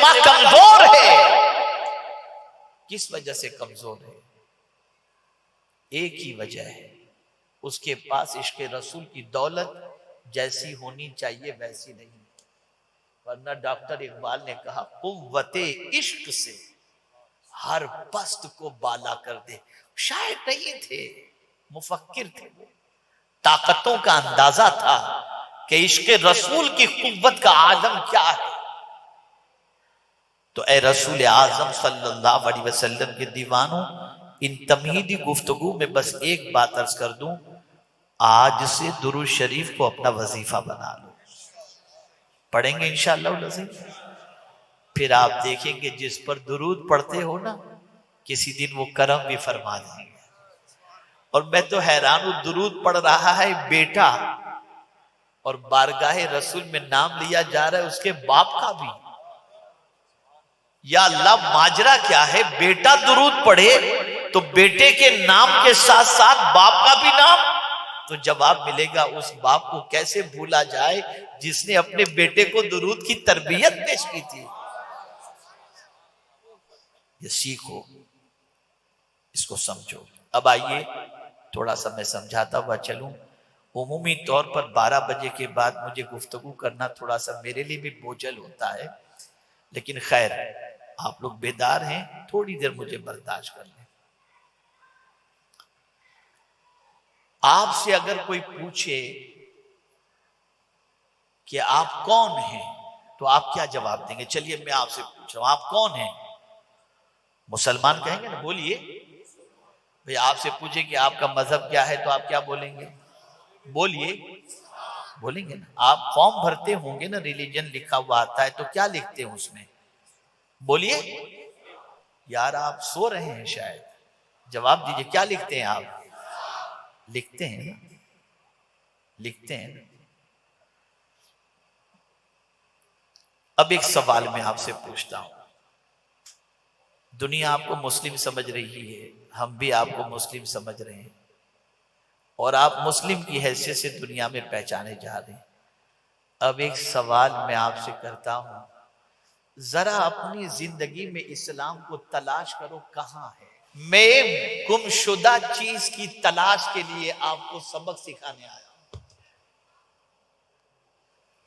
दिमाग कमजोर है। किस वजह से कमजोर है? एक ही वजह है, उसके पास इश्क रसूल की दौलत जैसी होनी चाहिए वैसी नहीं। वरना डॉक्टर इकबाल ने कहा, कुव्वते इश्क से हर पस्त को बाला कर दे। शायर नहीं थे, मुफक्किर थे। वो ताकतों का अंदाजा था कि इश्क रसूल की कुव्वत का आलम क्या है। तो ए रसूल आजम सल्लल्लाहु अलैहि वसल्लम के दीवानों, इन तमहीदी गुफ्तगू में बस एक बात अर्ज कर दूं, आज से दुरूद शरीफ को अपना वजीफा बना लो। पढ़ेंगे इंशाअल्लाह लजीज। फिर आप देखेंगे जिस पर दुरूद पढ़ते हो ना, किसी दिन वो करम भी फरमा देंगे। और मैं तो हैरान हूं, दुरूद पढ़ रहा है बेटा और बारगाहे रसूल में नाम लिया जा रहा है उसके बाप का भी। या अल्लाह, माजरा क्या है? बेटा दुरूद पढ़े तो बेटे के नाम के साथ साथ बाप का भी नाम। तो जवाब मिलेगा, उस बाप को कैसे भूला जाए जिसने अपने बेटे को दुरूद की तरबियत पेश की थी। ये सीखो, इसको समझो। अब आइए थोड़ा सा मैं समझाता हुआ चलूं। उमूमी तौर पर 12 बजे के बाद मुझे गुफ्तगू करना थोड़ा सा मेरे लिए भी बोझल होता है, लेकिन खैर आप लोग बेदार हैं, थोड़ी देर मुझे बर्दाश्त कर लें। आपसे अगर कोई पूछे कि आप कौन हैं, तो आप क्या जवाब देंगे? चलिए मैं आपसे पूछ रहा हूं, आप कौन हैं? मुसलमान कहेंगे ना, बोलिए भाई। आपसे पूछे कि आपका मजहब क्या है, तो आप क्या बोलेंगे? बोलिए, बोलेंगे ना। आप फॉर्म भरते होंगे ना, रिलीजन लिखा हुआ आता है, तो क्या लिखते हैं उसमें? बोलिए यार, आप सो रहे हैं शायद, जवाब दीजिए, क्या लिखते हैं आप? लिखते हैं ना, लिखते हैं ना। अब एक सवाल मैं आपसे पूछता हूं। दुनिया आपको मुस्लिम समझ रही है, हम भी आपको मुस्लिम समझ रहे हैं, और आप मुस्लिम की हैसियत से दुनिया में पहचाने जा रहे हैं। अब एक सवाल मैं आपसे करता हूं, जरा अपनी जिंदगी में इस्लाम को तलाश करो, कहां है? मैं गुमशुदा चीज की तलाश के लिए आपको सबक सिखाने आया हूं।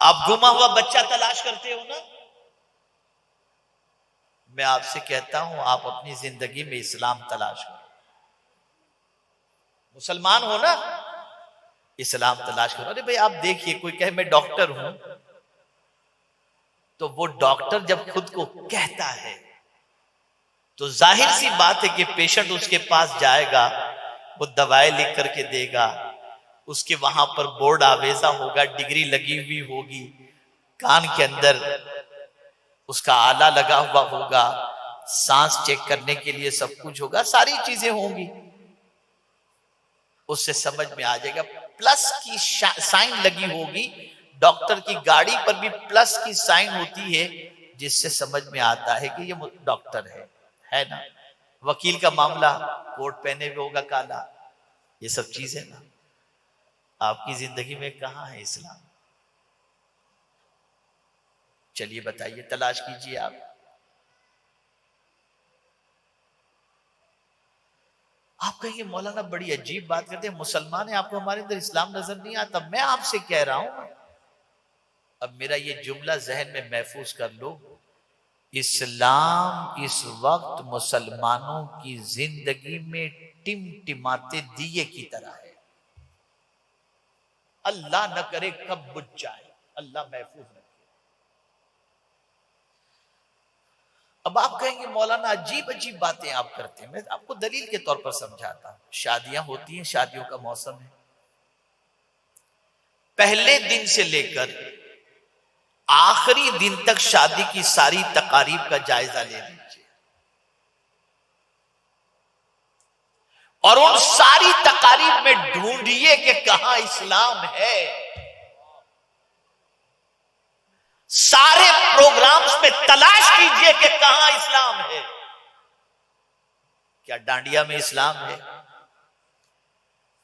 आप गुमा हुआ बच्चा तलाश करते हो ना, मैं आपसे कहता हूं आप अपनी जिंदगी में इस्लाम तलाश करो। मुसलमान हो ना, इस्लाम तलाश करो। अरे भाई आप देखिए, कोई कहे मैं डॉक्टर हूं, तो वो डॉक्टर जब खुद को कहता है तो जाहिर सी बात है कि पेशेंट उसके पास जाएगा, वो दवाएं लिख करके देगा, उसके वहां पर बोर्ड आवेजा होगा, डिग्री लगी हुई होगी, कान के अंदर उसका आला लगा हुआ होगा, सांस चेक करने के लिए सब कुछ होगा, सारी चीजें होंगी। उससे समझ में आ जाएगा, प्लस की साइन लगी होगी, डॉक्टर की गाड़ी पर भी प्लस की साइन होती है, जिससे समझ में आता है कि ये डॉक्टर है ना। वकील का मामला, कोट पहने हुए होगा काला, ये सब चीज है ना। आपकी जिंदगी में कहां है इस्लाम? चलिए बताइए, तलाश कीजिए आप। आप कहेंगे मौलाना बड़ी अजीब बात करते हैं, मुसलमान है, आपको हमारे अंदर इस्लाम नजर नहीं आता। मैं आपसे कह रहा हूं, अब मेरा ये जुमला जहन में महफूज कर लो, इस्लाम इस वक्त मुसलमानों की जिंदगी में टिमटिमाते दिए की तरह है। अल्लाह न करे कब बुझ जाए, अल्लाह महफूज रखे। अब आप कहेंगे मौलाना अजीब अजीब बातें आप करते हैं, मैं आपको दलील के तौर पर समझाता हूं। शादियां होती हैं, शादियों का मौसम है, पहले दिन से लेकर आखिरी दिन तक शादी की सारी तकारीब का जायजा ले लीजिए, और उन सारी तकारीब में ढूंढिए कि कहां इस्लाम है। सारे प्रोग्राम्स पे तलाश कीजिए कि कहां इस्लाम है। क्या डांडिया में इस्लाम है?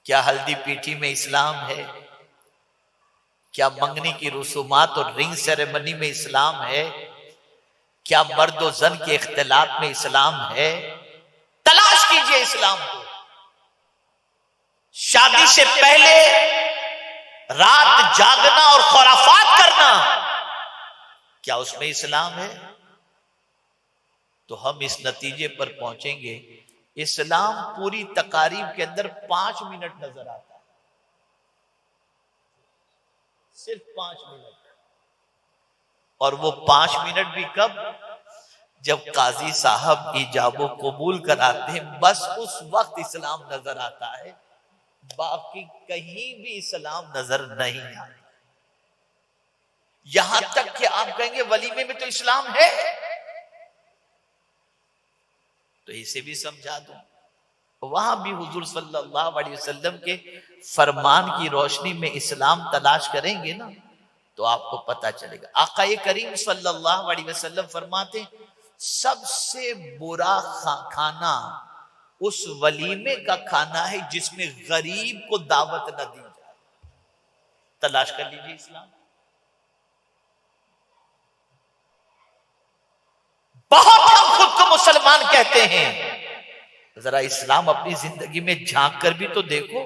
क्या हल्दी पीठी में इस्लाम है? क्या मंगनी की रसूमात और रिंग सेरेमनी में इस्लाम है? क्या मर्द और जन के इख्तिलाफ में इस्लाम है? तलाश कीजिए इस्लाम को। शादी से पहले रात जागना और खुराफात करना, क्या उसमें इस्लाम है? तो हम इस नतीजे पर पहुंचेंगे, इस्लाम पूरी तकारीब के अंदर 5 मिनट नजर आता है, सिर्फ 5 मिनट। और वो 5 मिनट भी कब? जब काजी साहब इजाबो कबूल कराते हैं, बस उस वक्त इस्लाम नजर आता है, बाकी कहीं भी इस्लाम नजर नहीं आता। यहां तक कि आप कहेंगे वलीमे में तो इस्लाम है, तो इसे भी समझा दूं। वहां भी हुजूर सल्लल्लाहु अलैहि वसल्लम के फरमान की रोशनी में इस्लाम तलाश करेंगे ना, तो आपको पता चलेगा। आकाए करीम सल्लल्लाहु अलैहि वसल्लम फरमाते, सबसे बुरा खाना उस वलीमे का खाना है जिसमें गरीब को दावत न दी जाए। तलाश कर लीजिए इस्लाम। बहुत हम खुद को मुसलमान कहते हैं, जरा इस्लाम अपनी जिंदगी में झांक कर भी तो देखो,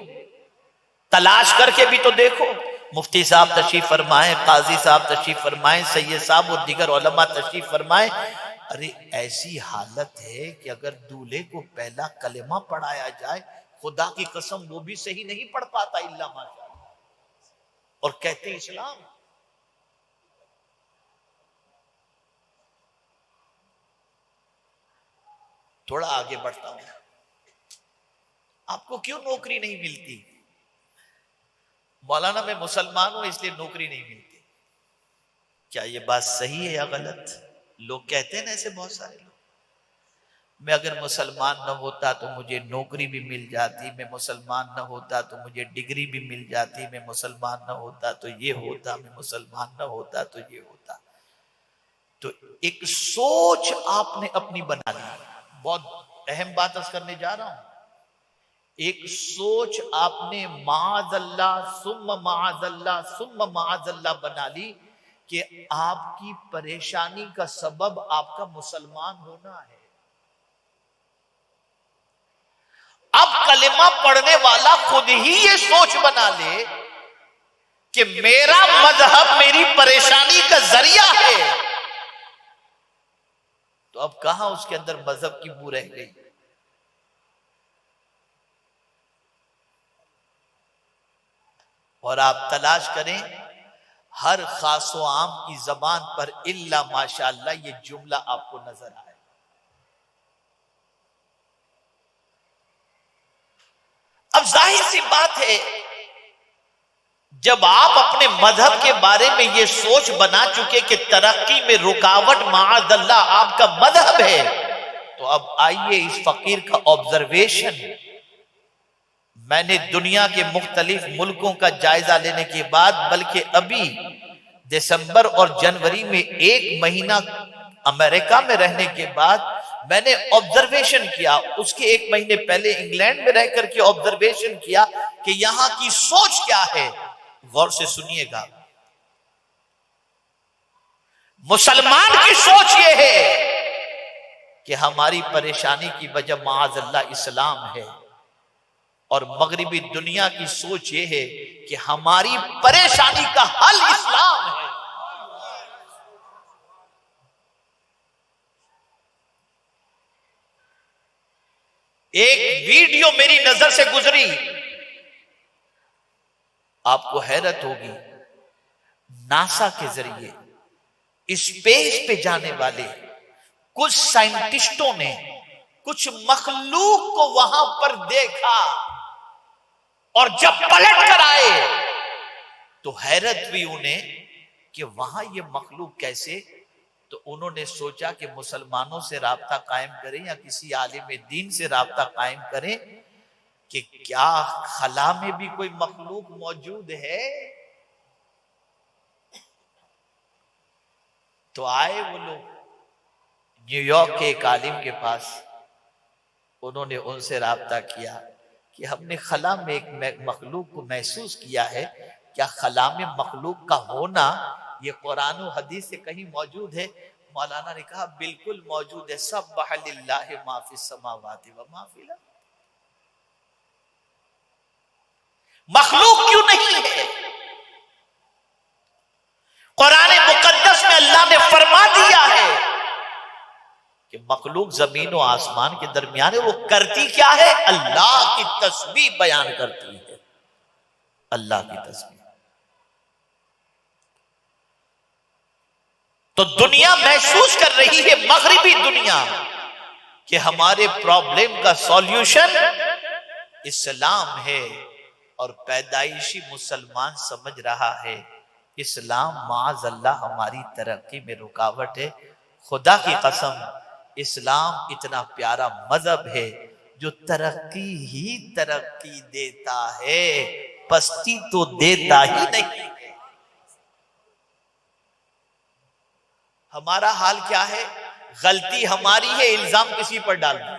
तलाश करके भी तो देखो। मुफ्ती साहब तशरीफ फरमाए, काजी साहब तशरीफ फरमाए, सैयद साहब और दीगर उलमा तशरीफ फरमाए। अरे ऐसी हालत है कि अगर दूल्हे को पहला कलेमा पढ़ाया जाए, खुदा की कसम वो भी सही नहीं पढ़ पाता इल्ला माशाअल्लाह, और कहते इस्लाम। थोड़ा आगे बढ़ता हूं, आपको क्यों नौकरी नहीं मिलती? मौलाना मैं मुसलमान हूं इसलिए नौकरी नहीं मिलती। क्या ये बात सही है या गलत? लोग कहते हैं ना ऐसे बहुत सारे लोग, मैं अगर मुसलमान न होता तो मुझे नौकरी भी मिल जाती, मैं मुसलमान न होता तो मुझे डिग्री भी मिल जाती, मैं मुसलमान न होता तो ये होता, मैं मुसलमान न होता तो ये होता। तो एक सोच आपने अपनी बना ली। बहुत अहम बात अर्ज करने जा रहा हूं। एक सोच आपने माअज़ल्ला सुम्मा माअज़ल्ला सुम्मा माअज़ल्ला बना ली कि आपकी परेशानी का सबब आपका मुसलमान होना है। अब कलिमा पढ़ने वाला खुद ही ये सोच बना ले कि मेरा मजहब मेरी परेशानी का जरिया है, तो अब कहां उसके अंदर मजहब की बू रह गई? और आप तलाश करें हर खासो आम की जबान पर इल्ला माशाअल्लाह ये जुमला आपको नजर आए। अब जाहिर सी बात है, जब आप अपने मजहब के बारे में ये सोच बना चुके कि तरक्की में रुकावट माअज़ल्लाह आपका मजहब है, तो अब आइए इस फकीर का ऑब्जर्वेशन। मैंने दुनिया के मुख्तलिफ मुल्कों का जायजा लेने के बाद, बल्कि अभी दिसंबर और जनवरी में 1 महीना अमेरिका में रहने के बाद मैंने ऑब्जर्वेशन किया, उसके 1 महीने पहले इंग्लैंड में रह करके ऑब्जर्वेशन किया कि यहां की सोच क्या है। गौर से सुनिएगा, मुसलमान की सोच यह है कि हमारी परेशानी की वजह माअज़ल्लाह इस्लाम है, और मगरिबी दुनिया की सोच यह है कि हमारी परेशानी का हल इस्लाम है। एक वीडियो मेरी नजर से गुजरी, आपको हैरत होगी। नासा के जरिए स्पेस पे जाने वाले कुछ साइंटिस्टों ने कुछ मखलूक को वहां पर देखा, और जब पलट कर आए तो हैरत हुई उन्हें कि वहां ये मखलूक कैसे। तो उन्होंने सोचा कि मुसलमानों से राब्ता कायम करें या किसी आलिम दीन से राब्ता कायम करें कि क्या खला में भी कोई मखलूक मौजूद है। तो आए वो लोग न्यूयॉर्क के एक आलिम के पास, उन्होंने उनसे राब्ता किया कि हमने खला में एक मखलूक को महसूस किया है, क्या खला में मखलूक का होना ये कुरान और हदीस से कहीं मौजूद है? मौलाना ने कहा बिल्कुल मौजूद है, सब्बह लिल्लाहि मा फिस समावाति व मा फिल अर्द। मखलूक क्यों नहीं है? कुरान मुकद्दस में अल्लाह ने फरमा दिया है कि मखलूक जमीन और आसमान के दरमियान है। वो करती क्या है? अल्लाह की तस्बीह बयान करती है, अल्लाह की तस्बीह। तो दुनिया महसूस कर रही है, मगरिबी दुनिया, कि हमारे प्रॉब्लम का सॉल्यूशन इस्लाम है, और पैदाइशी मुसलमान समझ रहा है इस्लाम माज़अल्लाह हमारी तरक्की में रुकावट है। खुदा की कसम, इस्लाम इतना प्यारा मजहब है जो तरक्की ही तरक्की देता है, पस्ती तो देता ही नहीं। हमारा हाल क्या है? गलती हमारी है, इल्जाम किसी पर डाल दिया।